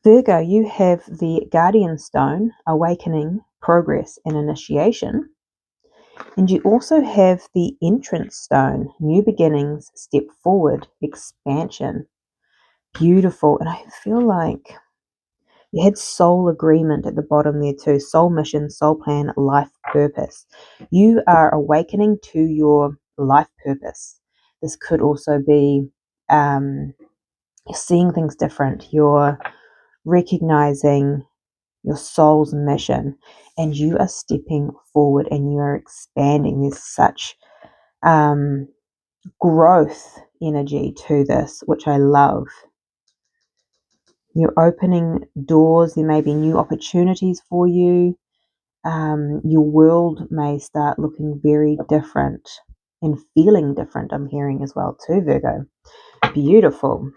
Virgo, you have the Guardian Stone, Awakening, Progress, and Initiation. And you also have the Entrance Stone, New Beginnings, Step Forward, Expansion. Beautiful. And I feel like you had soul agreement at the bottom there too. Soul mission, soul plan, life purpose. You are awakening to your life purpose. This could also be seeing things different. You're recognizing your soul's mission, and you are stepping forward and you are expanding. There's such growth energy to this, which I love. You're opening doors. There may be new opportunities for you. Your world may start looking very different and feeling different, I'm hearing as well too, Virgo. Beautiful.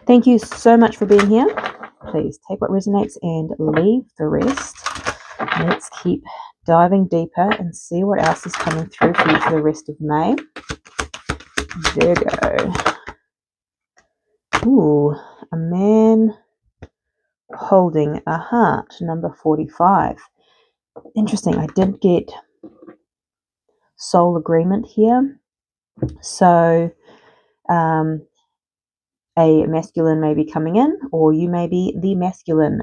Thank you so much for being here. Please take what resonates and leave the rest. Let's keep diving deeper and see what else is coming through for you for the rest of May. Virgo. Ooh, a man holding a heart, number 45. Interesting. I did get soul agreement here. So a masculine may be coming in, or you may be the masculine.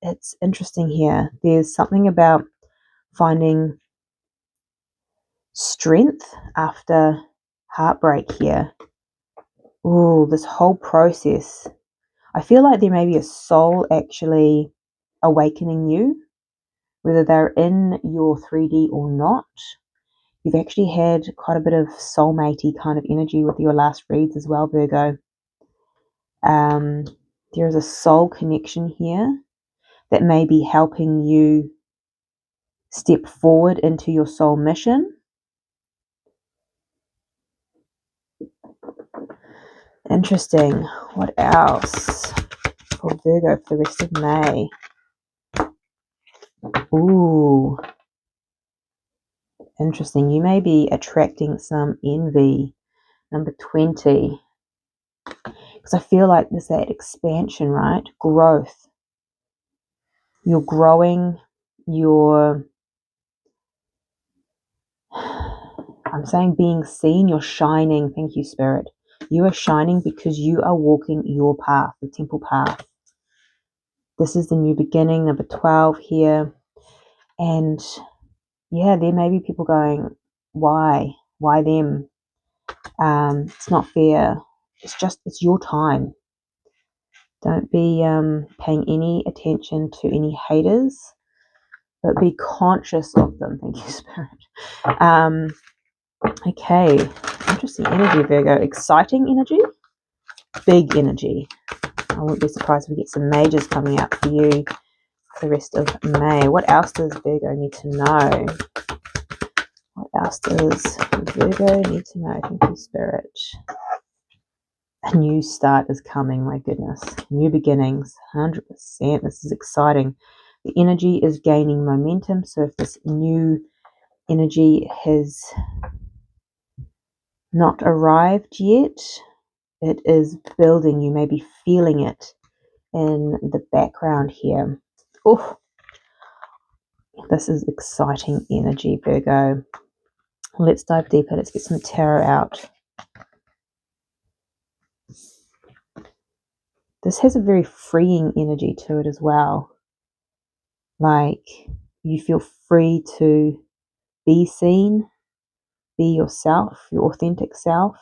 It's interesting here. There's something about finding strength after heartbreak here. Ooh, this whole process. I feel like there may be a soul actually awakening you, whether they're in your 3D or not. You've actually had quite a bit of soulmatey kind of energy with your last reads as well, Virgo. There is a soul connection here that may be helping you step forward into your soul mission. Interesting. What else for Virgo for the rest of May? Ooh. Interesting. You may be attracting some envy. Number 20. Because I feel like there's that expansion, right? Growth. You're growing. I'm saying being seen. You're shining. Thank you, Spirit. You are shining because you are walking your path, the temple path. This is the new beginning, number 12 here. And yeah, there may be people going, why? Why them? It's not fair. It's your time. Don't be paying any attention to any haters, but be conscious of them. Thank you, Spirit. Okay, interesting energy, Virgo. Exciting energy, big energy. I won't be surprised if we get some majors coming out for you for the rest of May. What else does Virgo need to know? What else does Virgo need to know? Thank you, Spirit. A new start is coming, my goodness. New beginnings, 100%. This is exciting. The energy is gaining momentum. So if this new energy has not arrived yet, it is building. You may be feeling it in the background here. Oh, this is exciting energy, Virgo. Let's dive deeper. Let's get some tarot out. This has a very freeing energy to it as well. Like you feel free to be seen, be yourself, your authentic self.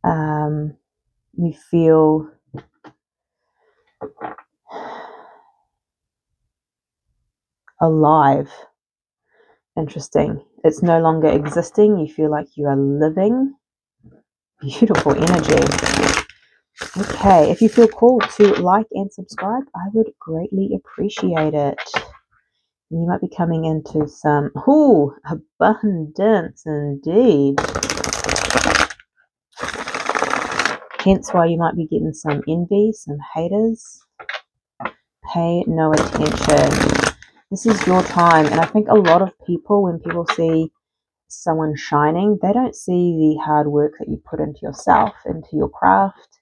You feel alive. Interesting. It's no longer existing. You feel like you are living. Beautiful energy. Okay, if you feel called to like and subscribe, I would greatly appreciate it. You might be coming into some abundance indeed. Hence why you might be getting some envy, some haters. Pay no attention. This is your time. And I think a lot of people, when people see someone shining, they don't see the hard work that you put into yourself, into your craft,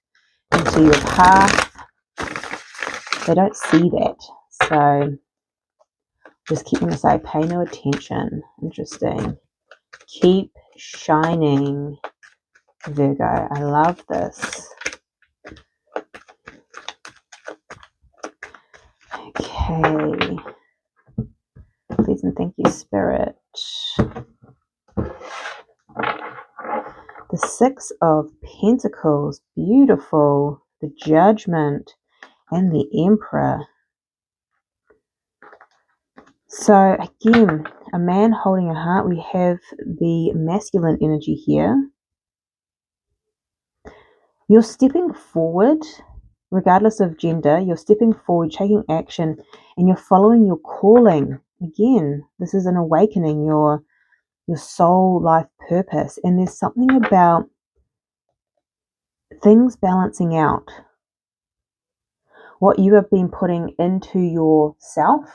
into your path. They don't see that. So just keep them to say, pay no attention. Interesting. Keep shining, Virgo. I love this. Okay. Please and thank you, Spirit. The Six of Pentacles. Beautiful. The Judgment and the Emperor. So again, a man holding a heart. We have the masculine energy here. You're stepping forward, regardless of gender. You're stepping forward, taking action, and you're following your calling. Again, this is an awakening, your soul life purpose. And there's something about things balancing out. What you have been putting into yourself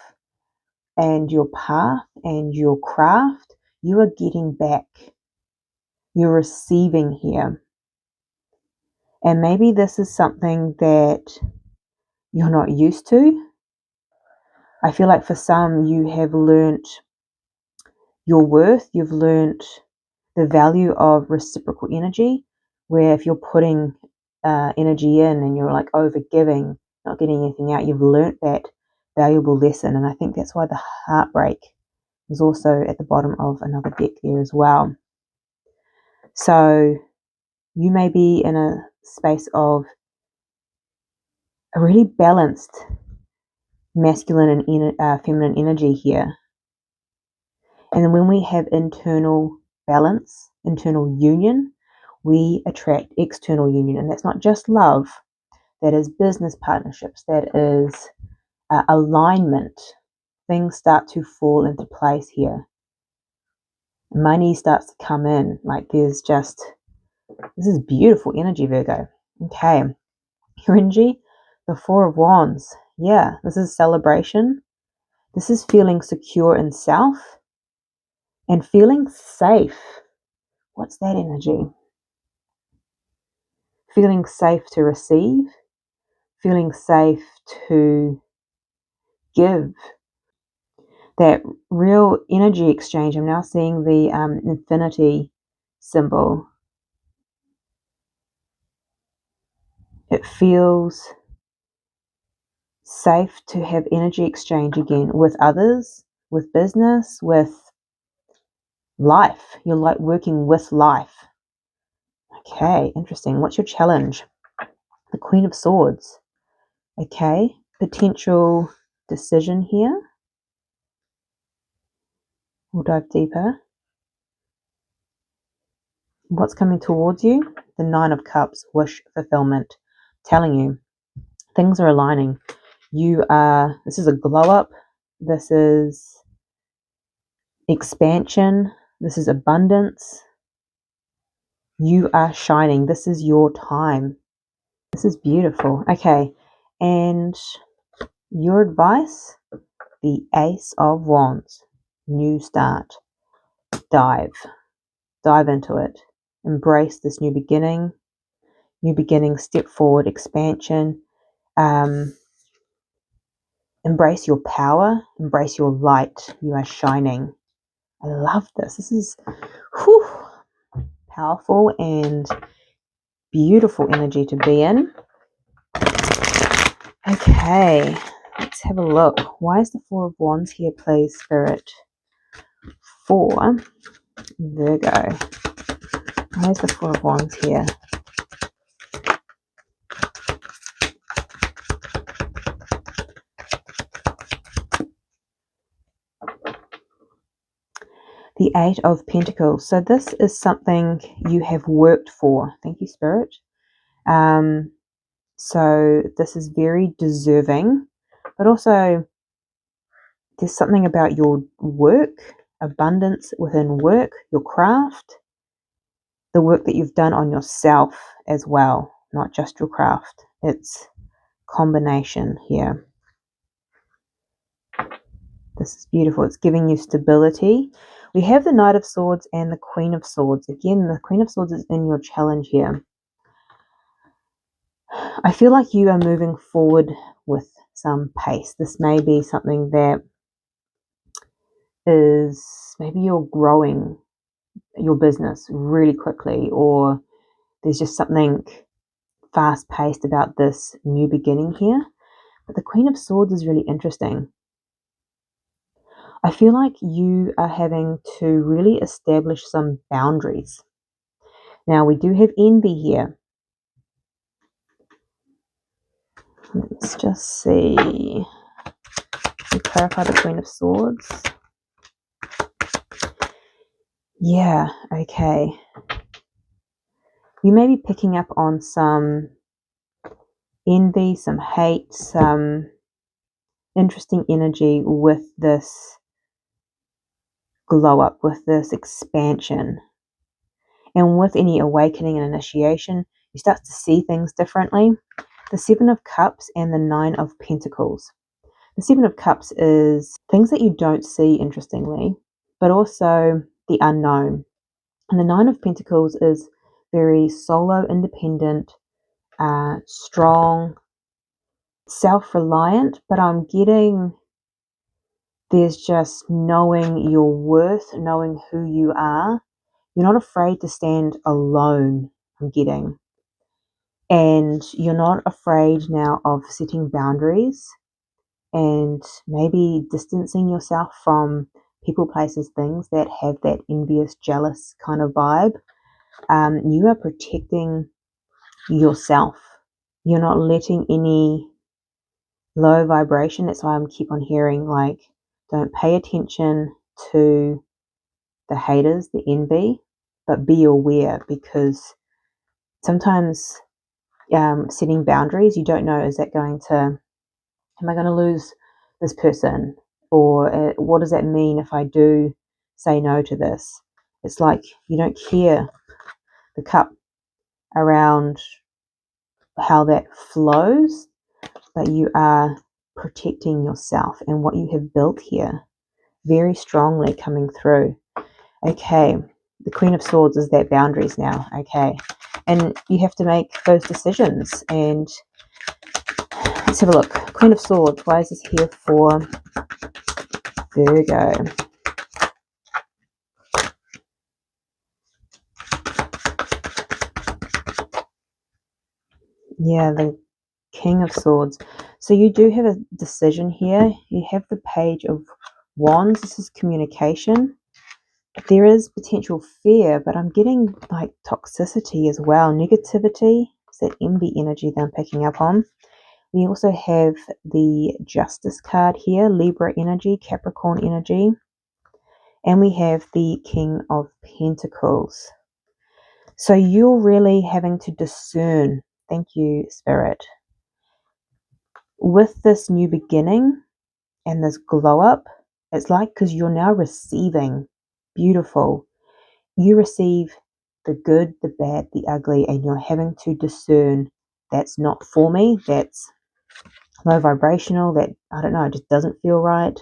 and your path and your craft, you are getting back. You're receiving here. And maybe this is something that you're not used to. I feel like for some, you have learnt your worth. You've learnt the value of reciprocal energy, where if you're putting energy in and you're like over giving, not getting anything out, you've learnt that valuable lesson. And I think that's why the heartbreak is also at the bottom of another deck there as well. So you may be in a space of a really balanced masculine and feminine energy here. And then when we have internal balance, internal union, we attract external union. And that's not just love, that is business partnerships, that is alignment. Things start to fall into place here. Money starts to come in. Like this is beautiful energy, Virgo. Okay, your energy, the Four of Wands. Yeah, this is celebration. This is feeling secure in self and feeling safe. What's that energy? Feeling safe to receive, feeling safe to give. That real energy exchange. I'm now seeing the infinity symbol. It feels safe to have energy exchange again with others, with business, with life. You're like working with life. Okay, interesting. What's your challenge? The Queen of Swords. Okay, potential decision here. We'll dive deeper. What's coming towards you? The Nine of Cups, wish fulfillment. Telling you, things are aligning. This is a glow up. This is expansion. This is abundance. You are shining. This is your time. This is beautiful. Okay, and your advice? The Ace of Wands. New start. Dive into it. Embrace this new beginning. New beginning, step forward, expansion. Embrace your power. Embrace your light. You are shining. I love this. This is powerful and beautiful energy to be in. Okay, let's have a look. Why is the Four of Wands here, please, Spirit? For Virgo. Why is the Four of Wands here? The Eight of Pentacles. So this is something you have worked for. Thank you, Spirit. So this is very deserving, but also there's something about your work, abundance within work, your craft, the work that you've done on yourself as well, not just your craft. It's combination here. This is beautiful. It's giving you stability. We have the Knight of Swords and the Queen of Swords. Again, the Queen of Swords is in your challenge here. I feel like you are moving forward with some pace. This may be something that is, maybe you're growing your business really quickly, or there's just something fast-paced about this new beginning here. But the Queen of Swords is really interesting. I feel like you are having to really establish some boundaries. Now, we do have envy here. Let's just see. Clarify the Queen of Swords. Yeah, okay. You may be picking up on some envy, some hate, some interesting energy with this glow up, with this expansion. And with any awakening and initiation, you start to see things differently. The Seven of Cups and the Nine of Pentacles. The Seven of Cups is things that you don't see, interestingly, but also the unknown. And the Nine of Pentacles is very solo, independent, strong, self-reliant, but I'm getting there's just knowing your worth, knowing who you are. You're not afraid to stand alone, I'm getting. And you're not afraid now of setting boundaries and maybe distancing yourself from people, places, things that have that envious, jealous kind of vibe. You are protecting yourself. You're not letting any low vibration. That's why I keep on hearing, like, don't pay attention to the haters, the envy, but be aware, because sometimes setting boundaries, you don't know, is that going to, am I going to lose this person? Or what does that mean if I do say no to this? It's like you don't care the cup around how that flows, but you are protecting yourself and what you have built here very strongly coming through. Okay, the Queen of Swords is that boundaries now. Okay, and you have to make those decisions. And let's have a look. Queen of Swords, why is this here for Virgo? Yeah, the King of Swords. So you do have a decision here. You have the Page of Wands. This is communication. There is potential fear, but I'm getting like toxicity as well. Negativity. It's that envy energy that I'm picking up on. We also have the Justice card here. Libra energy, Capricorn energy. And we have the King of Pentacles. So you're really having to discern. Thank you, Spirit. With this new beginning and this glow up, it's like, because you're now receiving. Beautiful. You receive the good, the bad, the ugly, and you're having to discern, that's not for me, that's low vibrational, that, I don't know, it just doesn't feel right.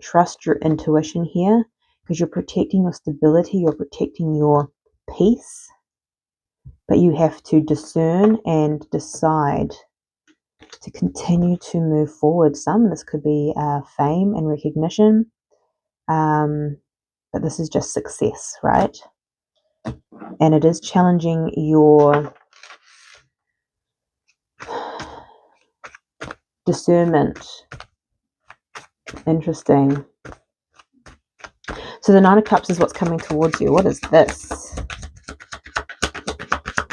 Trust your intuition here, because you're protecting your stability, you're protecting your peace, but you have to discern and decide to continue to move forward. This could be fame and recognition, but this is just success, right? And it is challenging your discernment. Interesting. So the Nine of Cups is what's coming towards you. What is this?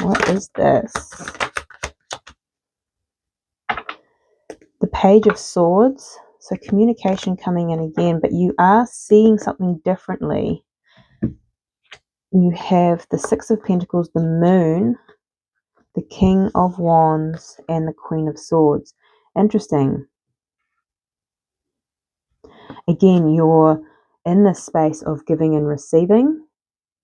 What is this? The Page of Swords. So communication coming in again, but you are seeing something differently. You have the Six of Pentacles, the Moon, the King of Wands, and the Queen of Swords. Interesting. Again, you're in this space of giving and receiving.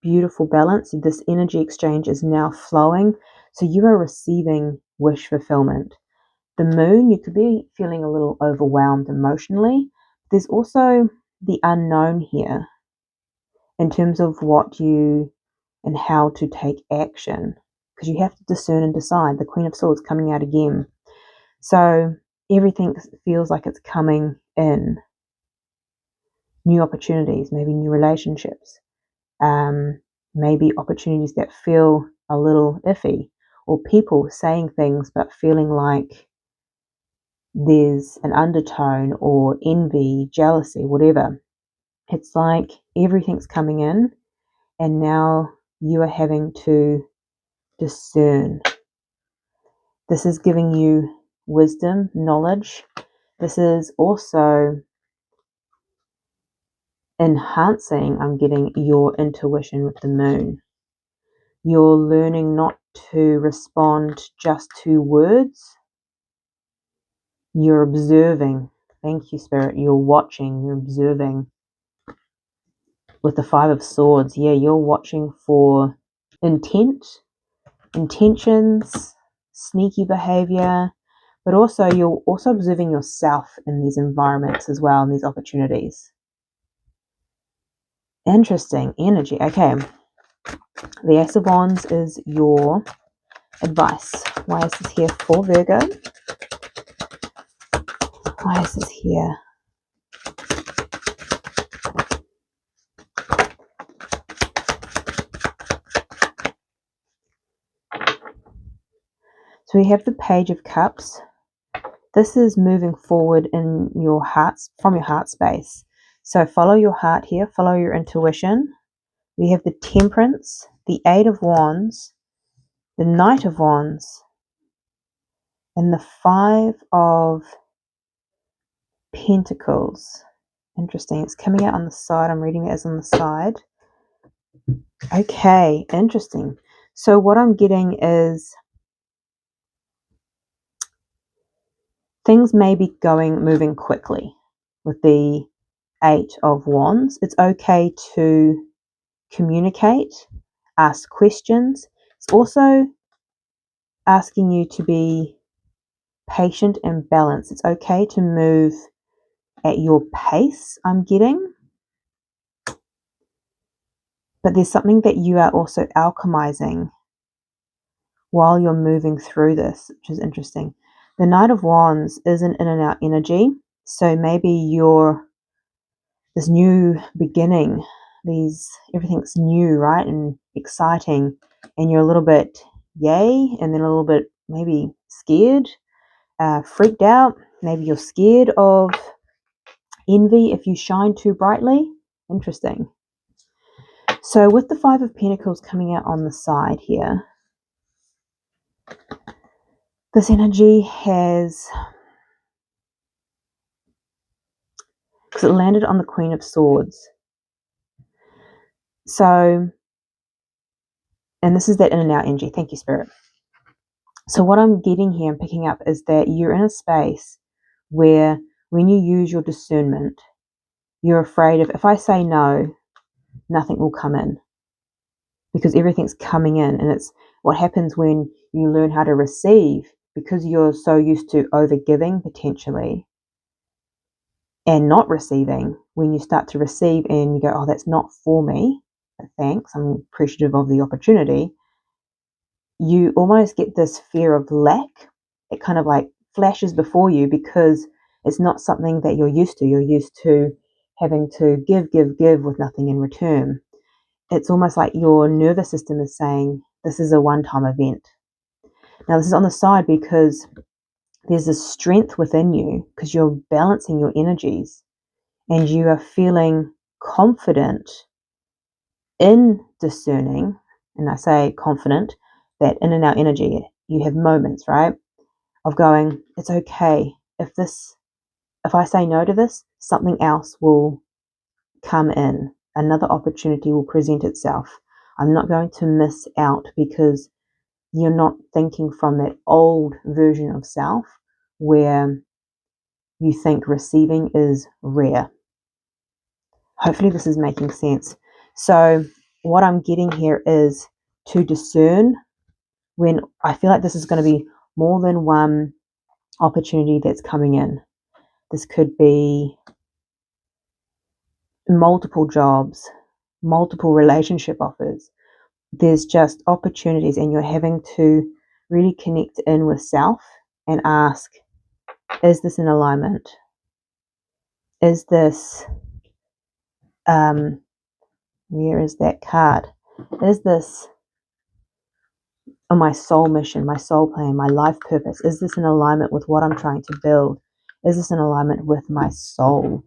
Beautiful balance. This energy exchange is now flowing. So you are receiving wish fulfillment. The Moon, you could be feeling a little overwhelmed emotionally. There's also the unknown here in terms of what you and how to take action, because you have to discern and decide. The Queen of Swords coming out again. So everything feels like it's coming in. New opportunities, maybe new relationships, maybe opportunities that feel a little iffy, or people saying things but feeling like there's an undertone or envy, jealousy, whatever. It's like everything's coming in, and now you are having to discern. This is giving you wisdom, knowledge. This is also enhancing, I'm getting, your intuition with the moon. You're learning not to respond just to words. You're observing. Thank you, Spirit. You're watching, you're observing. With the Five of Swords, yeah, you're watching for intentions, sneaky behavior, but also you're also observing yourself in these environments as well, in these opportunities. Interesting energy. Okay. The Ace of Wands is your advice. Why is this here for Virgo? Why is this here? So we have the Page of Cups. This is moving forward in your hearts, from your heart space. So follow your heart here, follow your intuition. We have the Temperance, the Eight of Wands, the Knight of Wands, and the Five of Pentacles. Interesting. It's coming out on the side. I'm reading it as on the side. Okay, interesting. So what I'm getting is things may be moving quickly with the Eight of Wands. It's okay to communicate, ask questions. It's also asking you to be patient and balanced. It's okay to move at your pace, I'm getting. But there's something that you are also alchemizing while you're moving through this, which is interesting. The Knight of Wands is an in and out energy. So maybe you're this new beginning, everything's new, right? And exciting. And you're a little bit yay, and then a little bit maybe scared, freaked out. Maybe you're scared of envy if you shine too brightly. Interesting. So with the Five of Pentacles coming out on the side here, this energy has, because it landed on the Queen of Swords. So, and this is that in and out energy. Thank you, Spirit. So what I'm getting here and picking up is that you're in a space where when you use your discernment, you're afraid of, if I say no, nothing will come in, because everything's coming in. And it's what happens when you learn how to receive, because you're so used to overgiving potentially and not receiving. When you start to receive and you go, oh, that's not for me, but thanks, I'm appreciative of the opportunity, you almost get this fear of lack. It kind of like flashes before you, because it's not something that you're used to. You're used to having to give with nothing in return. It's almost like your nervous system is saying, this is a one-time event. Now, this is on the side because there's a strength within you, because you're balancing your energies and you are feeling confident in discerning. And I say confident, that in and out energy, you have moments, right, of going, it's okay. If I say no to this, something else will come in. Another opportunity will present itself. I'm not going to miss out, because you're not thinking from that old version of self where you think receiving is rare. Hopefully this is making sense. So what I'm getting here is to discern when I feel like this is going to be more than one opportunity that's coming in. This could be multiple jobs, multiple relationship offers. There's just opportunities, and you're having to really connect in with self and ask, Is this in alignment? Is this, where is that card? Is this on my soul mission, my soul plan, my life purpose? Is this in alignment with what I'm trying to build? Is this in alignment with my soul?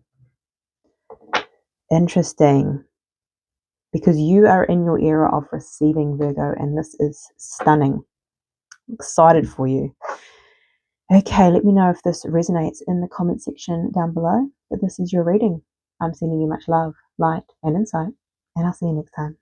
Interesting. Because you are in your era of receiving, Virgo, and this is stunning. I'm excited for you. Okay, let me know if this resonates in the comment section down below. But this is your reading. I'm sending you much love, light, and insight, and I'll see you next time.